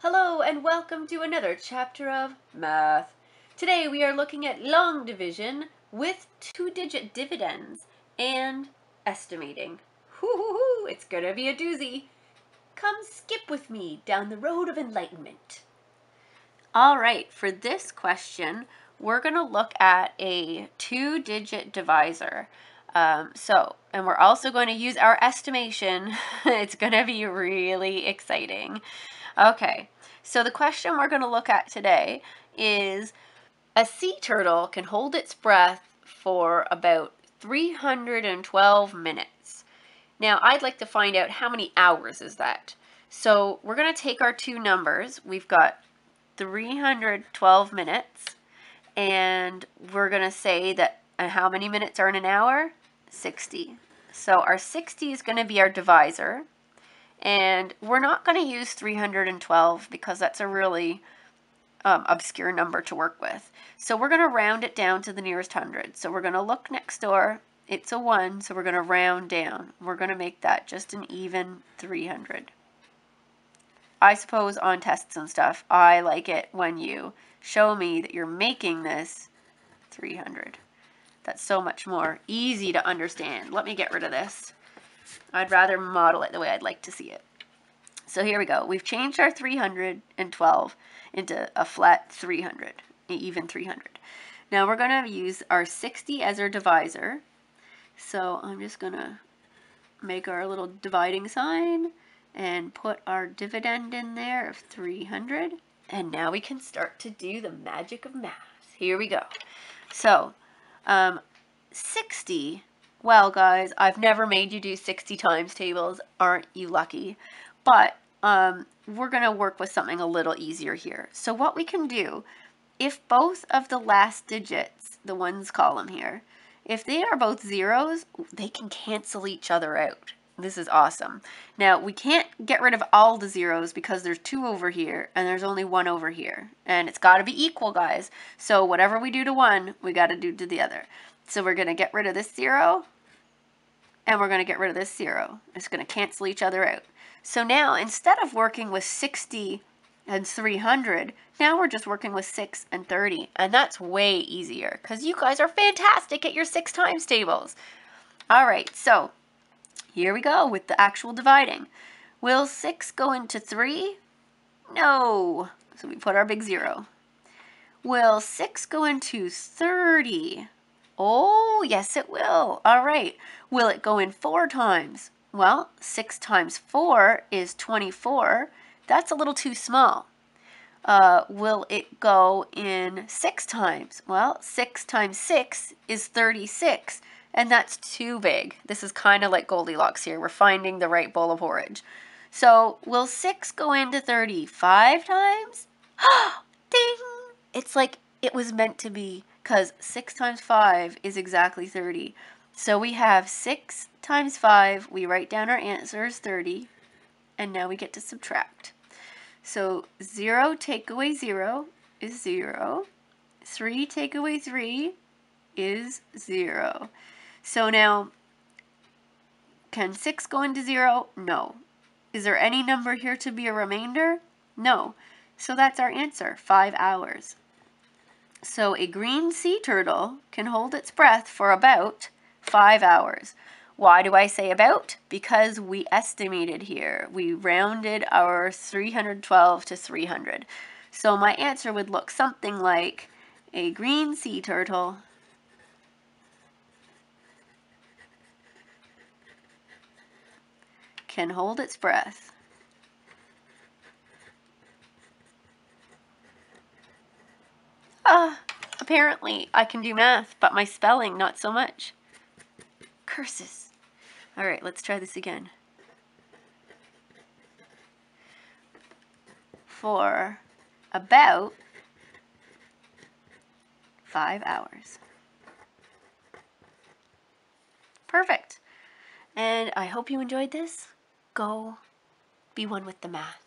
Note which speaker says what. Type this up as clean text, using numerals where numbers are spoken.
Speaker 1: Hello and welcome to another chapter of math. Today we are looking at long division with two-digit dividends and estimating. Hoo-hoo-hoo, it's gonna be a doozy. Come skip with me down the road of enlightenment. All right, for this question, we're gonna look at a two-digit divisor. And we're also going to use our estimation. It's gonna be really exciting. Okay, so the question we're going to look at today is a sea turtle can hold its breath for about 312 minutes. Now, I'd like to find out how many hours is that. So we're going to take our two numbers. We've got 312 minutes, and we're going to say that how many minutes are in an hour? 60. So our 60 is going to be our divisor. And we're not going to use 312 because that's a really obscure number to work with. So we're going to round it down to the nearest hundred. So we're going to look next door. It's a 1, so we're going to round down. We're going to make that just an even 300. I suppose on tests and stuff, I like it when you show me that you're making this 300. That's so much more easy to understand. Let me get rid of this. I'd rather model it the way I'd like to see it. So here we go. We've changed our 312 into a flat 300, even 300. Now we're going to use our 60 as our divisor. So I'm just going to make our little dividing sign and put our dividend in there of 300. And now we can start to do the magic of math. Here we go. So 60, well guys, I've never made you do 60 times tables. Aren't you lucky? But we're going to work with something a little easier here. So what we can do, if both of the last digits, the ones column here, if they are both zeros, they can cancel each other out. This is awesome. Now, we can't get rid of all the zeros because there's 2 over here and there's only 1 over here. And it's got to be equal, guys. So whatever we do to one, we got to do to the other. So we're going to get rid of this 0 and we're going to get rid of this 0. It's going to cancel each other out. So now, instead of working with 60 and 300, now we're just working with 6 and 30. And that's way easier because you guys are fantastic at your 6 times tables. All right, so here we go with the actual dividing. Will 6 go into 3? No. So we put our big 0. Will 6 go into 30? Oh, yes it will. All right. Will it go in 4 times? Well, 6 times 4 is 24. That's a little too small. Will it go in 6 times? Well, 6 times 6 is 36, and that's too big. This is kind of like Goldilocks here. We're finding the right bowl of porridge. So, will 6 go into 35 times? Ding! It's like it was meant to be, because 6 times 5 is exactly 30. So we have 6 times 5, we write down our answer as 30, and now we get to subtract. So 0 take away 0 is 0. 3 take away 3 is 0. So now, can 6 go into 0? No. Is there any number here to be a remainder? No. So that's our answer, 5 hours. So a green sea turtle can hold its breath for about 5 hours. Why do I say about? Because we estimated here. We rounded our 312 to 300. So my answer would look something like a green sea turtle can hold its breath apparently I can do math, but my spelling not so much. Curses. All right, let's try this again. For about 5 hours. Perfect. And I hope you enjoyed this. Go be one with the math.